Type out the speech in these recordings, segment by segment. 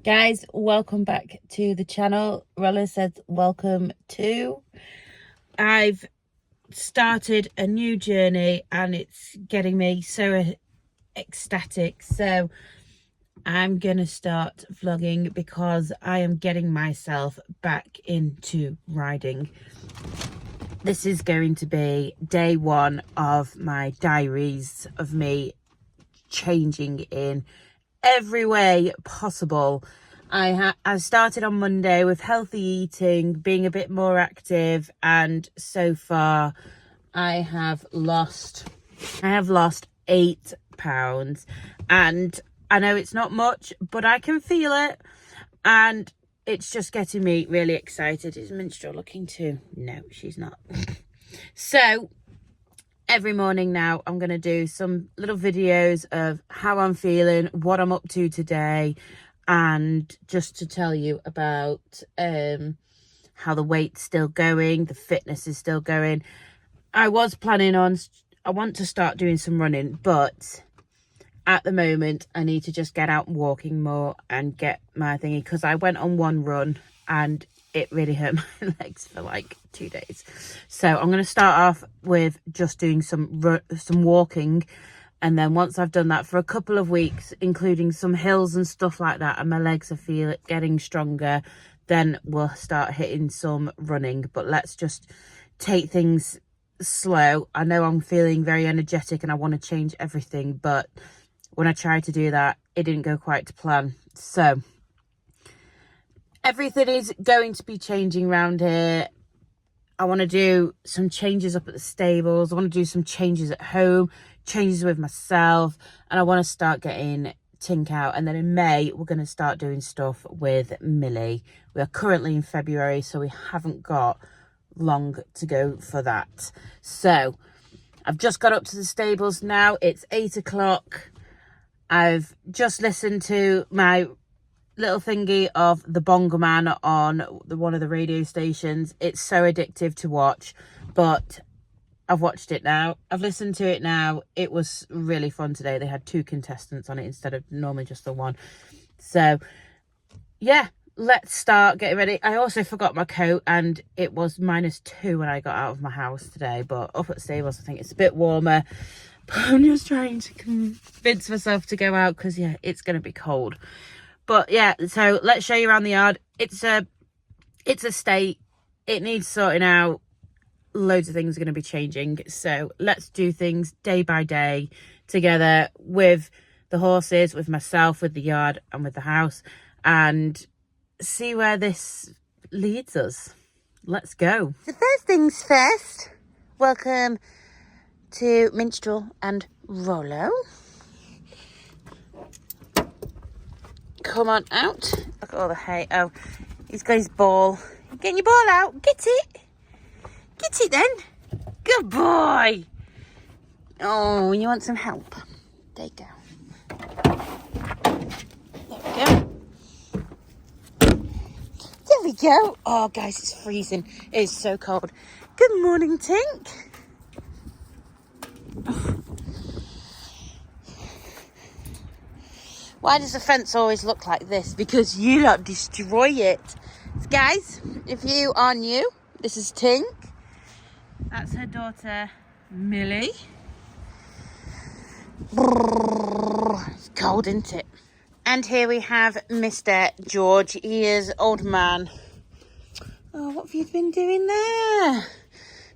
Guys, welcome back to the channel. Rolla says welcome too. I've started a new journey and it's getting me so ecstatic. So I'm gonna start vlogging because I am getting myself back into riding. This is going to be day one of my diaries of me changing in every way possible. I started on Monday with healthy eating, being a bit more active, and so far I have lost 8 pounds, and I know it's not much, but I can feel it, and it's just getting me really excited. Is Minstrel looking too? No, she's not. So every morning now I'm going to do some little videos of how I'm feeling, what I'm up to today, and just to tell you about how the weight's still going, the fitness is still going. I was planning on, I want to start doing some running, but at the moment I need to just get out walking more and get my thingy, because I went on one run and it really hurt my legs for like 2 days. So I'm going to start off with just doing some walking, and then once I've done that for a couple of weeks, including some hills and stuff like that, and my legs are getting stronger, then we'll start hitting some running. But let's just take things slow. I know I'm feeling very energetic and I want to change everything, but when I tried to do that, it didn't go quite to plan. So everything is going to be changing around here. I want to do some changes up at the stables. I want to do some changes at home, changes with myself, and I want to start getting Tink out. And then in May, we're going to start doing stuff with Millie. We are currently in February, so we haven't got long to go for that. So I've just got up to the stables now. It's 8 o'clock. I've just listened to my little thingy of the Bongo Man on one of the radio stations. It's so addictive to watch, but I've watched it now. I've listened to it now. It was really fun today. They had 2 contestants on it instead of normally just the one. So yeah, let's start getting ready. I also forgot my coat and it was -2 when I got out of my house today, but up at the stables I think it's a bit warmer. But I'm just trying to convince myself to go out because yeah, it's going to be cold. But yeah, so let's show you around the yard. It's a state. It needs sorting out. Loads of things are going to be changing. So let's do things day by day together with the horses, with myself, with the yard and with the house, and see where this leads us. Let's go. So first things first, welcome to Minstrel and Rollo. Come on out. Look at all the hay. Oh, he's got his ball. You're getting your ball out. Get it. Get it then. Good boy. Oh, you want some help? There you go. There we go. There we go. Oh, guys, it's freezing. It is so cold. Good morning, Tink. Why does the fence always look like this? Because you lot destroy it. So guys, if you are new, this is Tink. That's her daughter, Millie. It's cold, isn't it? And here we have Mr. George. He is old man. Oh, what have you been doing there?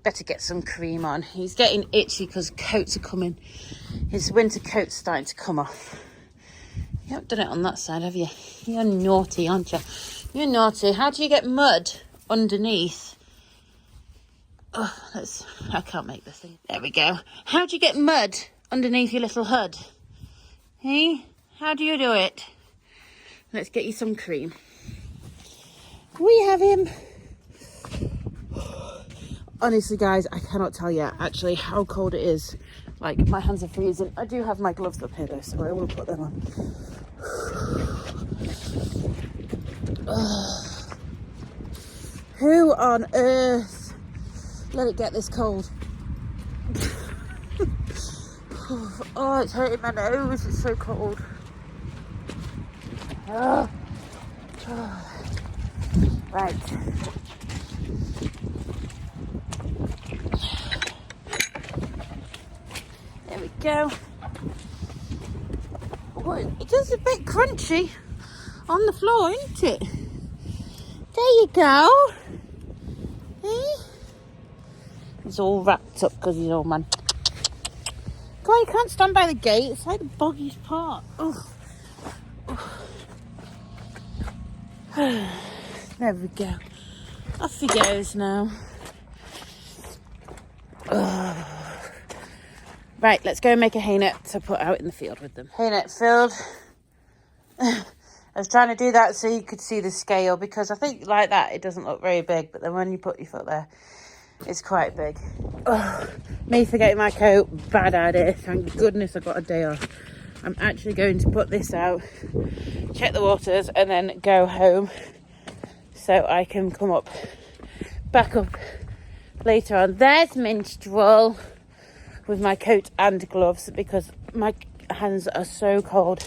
Better get some cream on. He's getting itchy because coats are coming. His winter coat's starting to come off. You haven't done it on that side, have you? You're naughty, aren't you? You're naughty. How do you get mud underneath? Oh, I can't make this thing. There we go. How do you get mud underneath your little hood? Hey? How do you do it? Let's get you some cream. We have him. Honestly, guys, I cannot tell you actually how cold it is. Like, my hands are freezing. I do have my gloves up here though, so I will put them on. Who on earth let it get this cold? Oh, it's hurting my nose. It's so cold. Right. There we go. Oh, it is a bit crunchy on the floor, isn't it? There you go. Eh? He's all wrapped up because he's old man. Go on, you can't stand by the gate. It's like the boggiest part. Oh. There we go. Off he goes now. Right, let's go and make a hay net to put out in the field with them. Hay net filled. I was trying to do that so you could see the scale, because I think like that it doesn't look very big, but then when you put your foot there, it's quite big. Me forgetting my coat, bad idea. Thank goodness I got a day off. I'm actually going to put this out, check the waters, and then go home so I can come back up later on. There's Minstrel with my coat and gloves, because my hands are so cold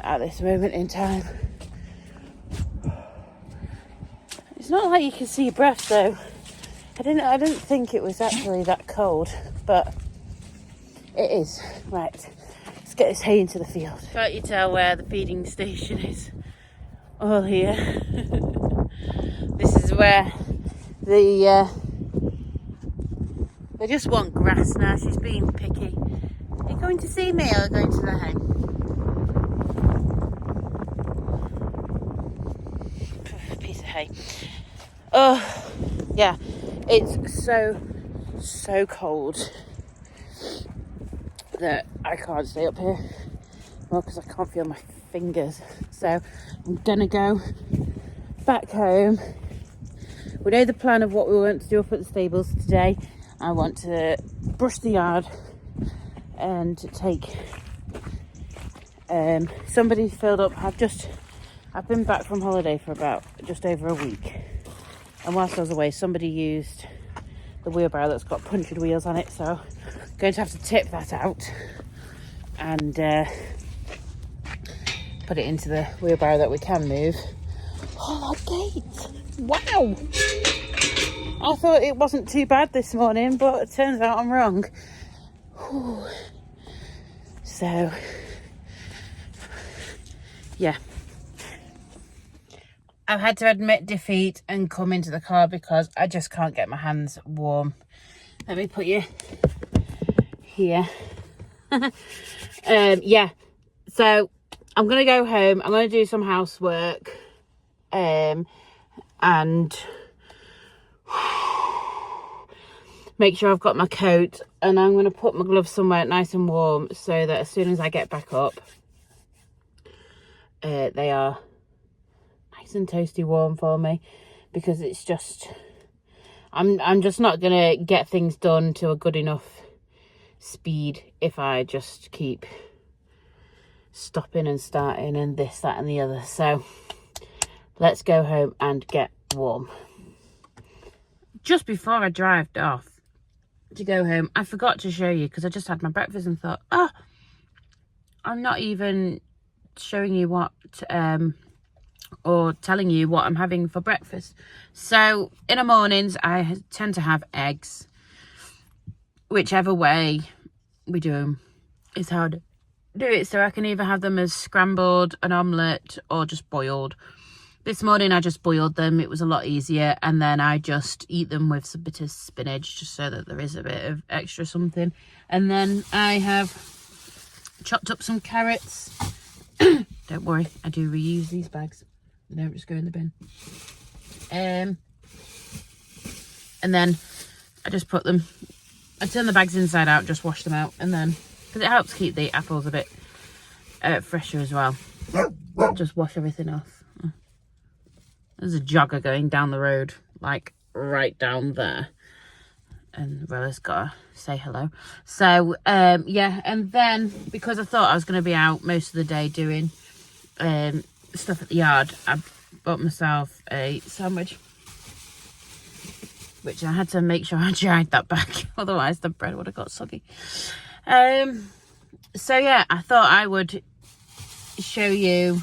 at this moment in time. It's not like you can see your breath though. I didn't think it was actually that cold, but it is. Right, let's get this hay into the field. Can't you tell where the feeding station is? All here. This is where they just want grass now. She's being picky. Are you going to see me or going to the hay? Piece of hay. Oh, yeah. It's so cold that I can't stay up here. Well, because I can't feel my fingers. So I'm gonna go back home. We know the plan of what we want to do up at the stables today. I want to brush the yard and take somebody filled up. I've been back from holiday for about just over a week, and whilst I was away somebody used the wheelbarrow that's got punctured wheels on it, so I'm going to have to tip that out and put it into the wheelbarrow that we can move. Oh, that gate! Wow! I thought it wasn't too bad this morning, but it turns out I'm wrong. Whew. So, yeah. I've had to admit defeat and come into the car because I just can't get my hands warm. Let me put you here. Yeah. So, I'm going to go home. I'm going to do some housework. And make sure I've got my coat, and I'm going to put my gloves somewhere nice and warm so that as soon as I get back up, they are nice and toasty warm for me, because it's just I'm just not going to get things done to a good enough speed if I just keep stopping and starting and this, that and the other. So let's go home and get warm. Just before I drived off to go home, I forgot to show you, because I just had my breakfast and thought, oh, I'm not even showing you what or telling you what I'm having for breakfast. So in the mornings I tend to have eggs. Whichever way we do them is how to do it. So I can either have them as scrambled, an omelette, or just boiled. This morning I just boiled them. It was a lot easier, and then I just eat them with some bit of spinach, just so that there is a bit of extra something. And then I have chopped up some carrots. Don't worry, I do reuse these bags. They don't just go in the bin. And then I just put them, I turn the bags inside out, just wash them out, and then, because it helps keep the apples a bit fresher as well, just wash everything off. There's a jogger going down the road, like right down there. And Rella's got to say hello. So, yeah. And then, because I thought I was going to be out most of the day doing stuff at the yard, I bought myself a sandwich, which I had to make sure I dried that back. Otherwise, the bread would have got soggy. So, yeah, I thought I would show you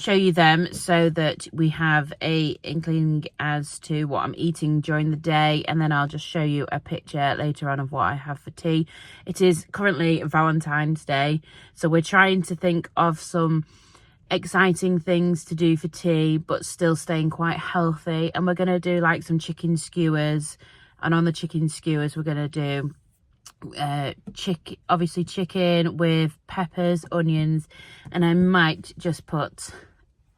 show you them so that we have a inkling as to what I'm eating during the day, and then I'll just show you a picture later on of what I have for tea. It is currently Valentine's Day, so we're trying to think of some exciting things to do for tea but still staying quite healthy, and we're going to do like some chicken skewers, and on the chicken skewers we're going to do chicken with peppers, onions, and I might just put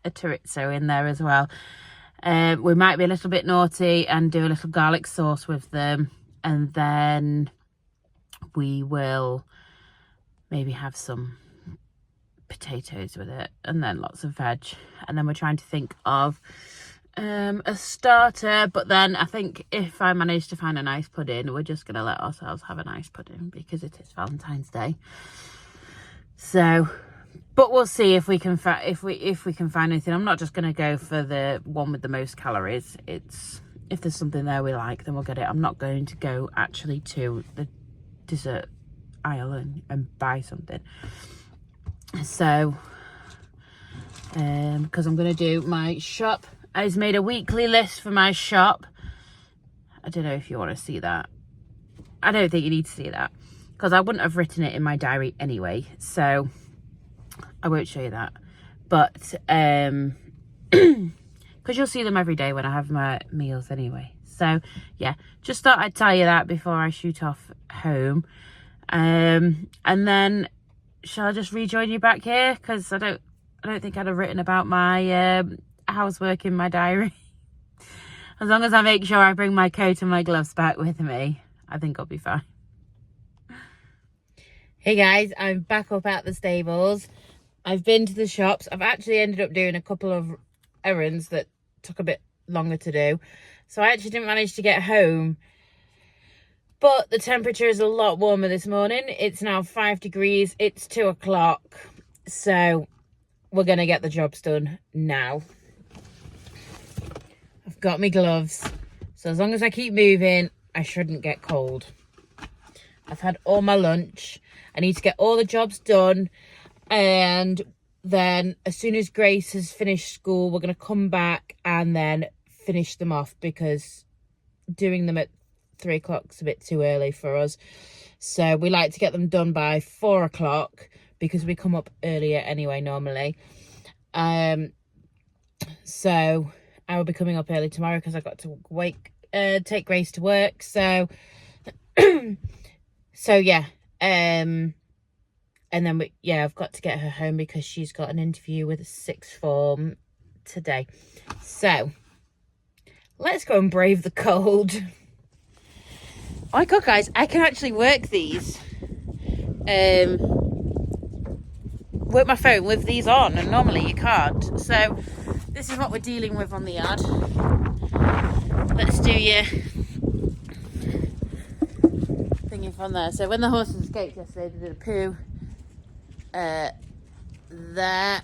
a chorizo in there as well. We might be a little bit naughty and do a little garlic sauce with them, and then we will maybe have some potatoes with it, and then lots of veg. And then we're trying to think of a starter, but then I think if I manage to find a nice pudding, we're just gonna let ourselves have a nice pudding because it is Valentine's Day. So, but we'll see if we can if we can find anything. I'm not just gonna go for the one with the most calories. It's, if there's something there we like, then we'll get it. I'm not going to go actually to the dessert aisle and buy something. So because I'm gonna do my shop. I've made a weekly list for my shop. I don't know if you want to see that. I don't think you need to see that because I wouldn't have written it in my diary anyway, so I won't show you that. But because you'll see them every day when I have my meals anyway. So yeah, just thought I'd tell you that before I shoot off home. And then shall I just rejoin you back here, because I don't think I'd have written about my housework in my diary. As long as I make sure I bring my coat and my gloves back with me, I think I'll be fine. Hey guys, I'm back up at the stables. I've been to the shops. I've actually ended up doing a couple of errands that took a bit longer to do, so I actually didn't manage to get home. But the temperature is a lot warmer this morning. It's now 5 degrees. It's 2 o'clock. So we're going to get the jobs done now. I've got my gloves. So as long as I keep moving, I shouldn't get cold. I've had all my lunch. I need to get all the jobs done. And then as soon as Grace has finished school, we're going to come back and then finish them off, because doing them at 3 o'clock's a bit too early for us. So we like to get them done by 4 o'clock because we come up earlier anyway normally. So I will be coming up early tomorrow because I've got to take Grace to work. So so yeah, and then I've got to get her home because she's got an interview with a sixth form today. So let's go and brave the cold. Oh my god, guys, I can actually work these. Work my phone with these on, and normally you can't. So this is what we're dealing with on the yard. Let's do your thingy from there. So when the horses escaped yesterday, they did a poo there,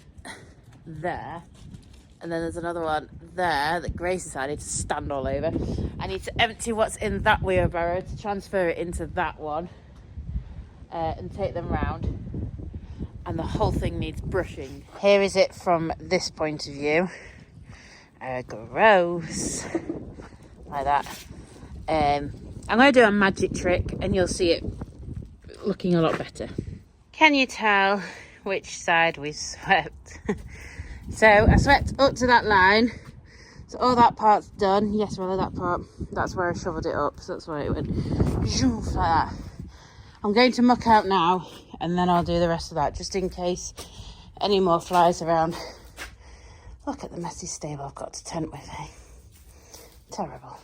and then there's another one there that Grace decided to stand all over. I need to empty what's in that wheelbarrow to transfer it into that one and take them round. And the whole thing needs brushing. Here is it from this point of view. Gross. Like that. I'm going to do a magic trick and you'll see it looking a lot better. Can you tell which side we swept? So I swept up to that line. So all that part's done. Yes, rather that part. That's where I shoveled it up. So that's why it went like that. I'm going to muck out now and then I'll do the rest of that just in case any more flies around. Look at the messy stable I've got to tent with me. Terrible.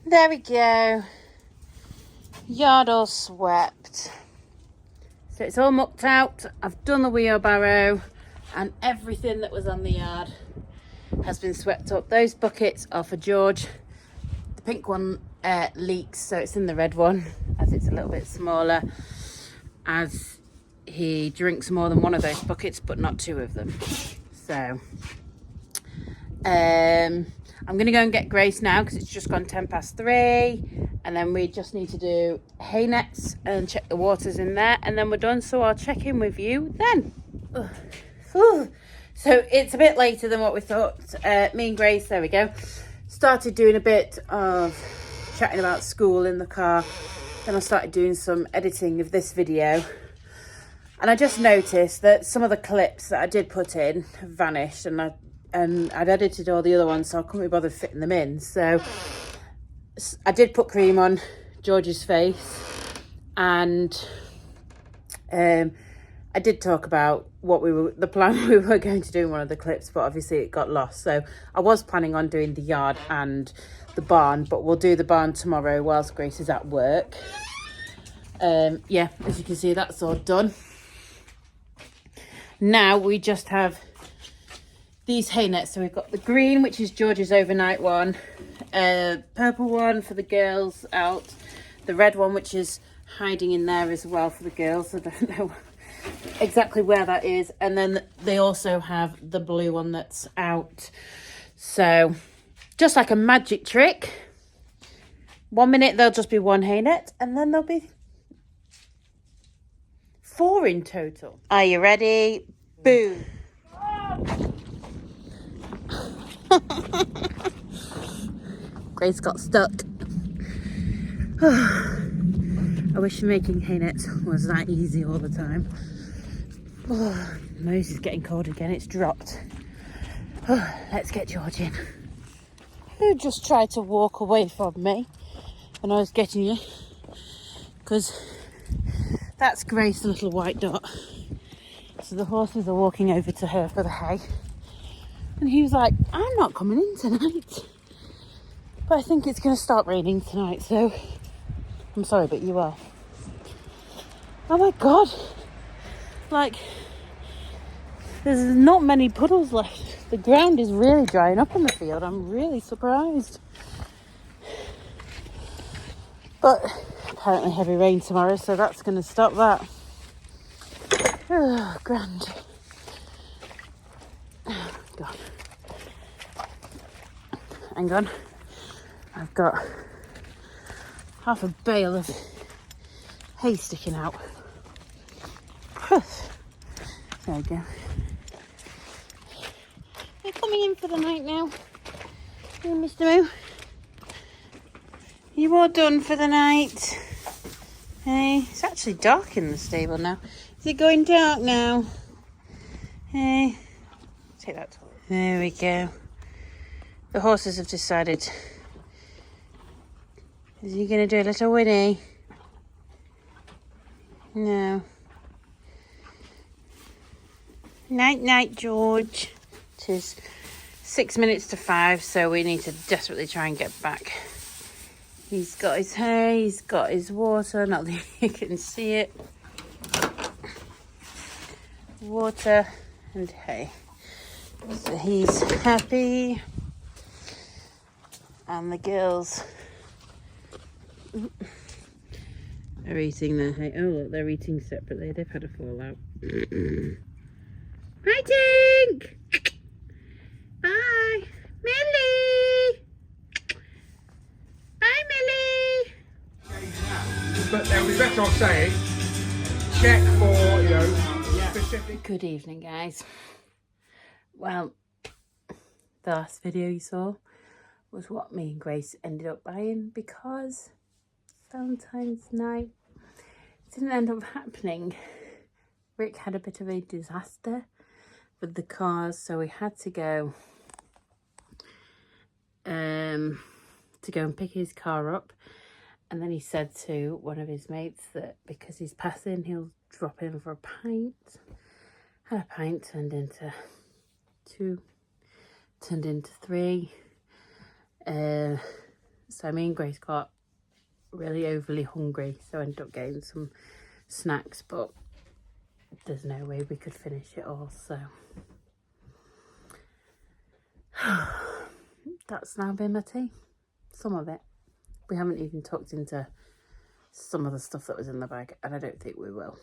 There we go. Yard all swept. So it's all mucked out. I've done the wheelbarrow and everything that was on the yard has been swept up. Those buckets are for George. The pink one leaks, so it's in the red one as it's a little bit smaller, as he drinks more than one of those buckets but not two of them. So I'm going to go and get Grace now because it's just gone 3:10, and then we just need to do hay nets and check the water's in there, and then we're done. So I'll check in with you then. So it's a bit later than what we thought. Me and Grace, there we go, started doing a bit of chatting about school in the car. Then I started doing some editing of this video, and I just noticed that some of the clips that I did put in have vanished, and I'd edited all the other ones, so I couldn't be bothered fitting them in. So I did put cream on George's face, and I did talk about the plan we were going to do in one of the clips, but obviously it got lost. So I was planning on doing the yard and the barn, but we'll do the barn tomorrow whilst Grace is at work. Yeah, as you can see, that's all done. Now we just have these hay nets. So we've got the green, which is George's overnight one, purple one for the girls out, the red one, which is hiding in there as well for the girls. I don't know exactly where that is, and then they also have the blue one that's out. So just like a magic trick, 1 minute there'll just be one hay net, and then there'll be 4 in total. Are you ready? Boom. Grace got stuck. I wish making hay nets was that easy all the time. Nose is getting cold again, it's dropped. Let's get George in. Who just tried to walk away from me when I was getting you? Because that's Grace, the little white dot. So the horses are walking over to her for the hay. And he was like, I'm not coming in tonight. But I think it's going to start raining tonight, so I'm sorry, but you are. Oh my God. Like, there's not many puddles left. The ground is really drying up in the field. I'm really surprised. But apparently heavy rain tomorrow, so that's going to stop that. Oh, grand. Oh, God. Hang on. I've got half a bale of hay sticking out. There we go. You're coming in for the night now. Hey, Mr. Moo. You all done for the night? Hey, it's actually dark in the stable now. Is it going dark now? Hey, take that toilet. There we go. The horses have decided. Is he going to do a little whinny? No. Night, night, George. It is 6 minutes to 5, so we need to desperately try and get back. He's got his hay, he's got his water, not that you can see it. Water and hay. So he's happy. And the girls are eating their hay. Oh, look, they're eating separately. They've had a fallout. Hi, Tink! Bye! Millie! Bye, Millie! But they'll be better off saying, check for, specific. Good evening, guys. Well, the last video you saw was what me and Grace ended up buying, because Valentine's night didn't end up happening. Rick had a bit of a disaster with the cars, so we had to go and pick his car up, and then he said to one of his mates that because he's passing, he'll drop in for a pint. Had a pint, turned into 2, turned into 3. So me and Grace got really overly hungry, so I ended up getting some snacks, but there's no way we could finish it all, so that's now been my tea. Some of it. We haven't even tucked into some of the stuff that was in the bag, and I don't think we will.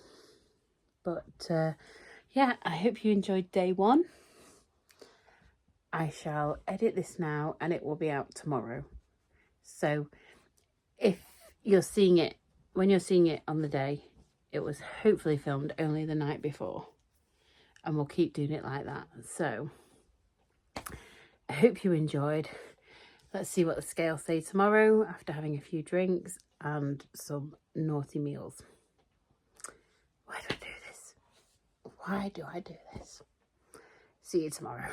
But yeah, I hope you enjoyed day one. I shall edit this now and it will be out tomorrow. So if you're seeing it, when you're seeing it on the day, it was hopefully filmed only the night before, and we'll keep doing it like that. So I hope you enjoyed. Let's see what the scales say tomorrow after having a few drinks and some naughty meals. Why do I do this? Why do I do this? See you tomorrow.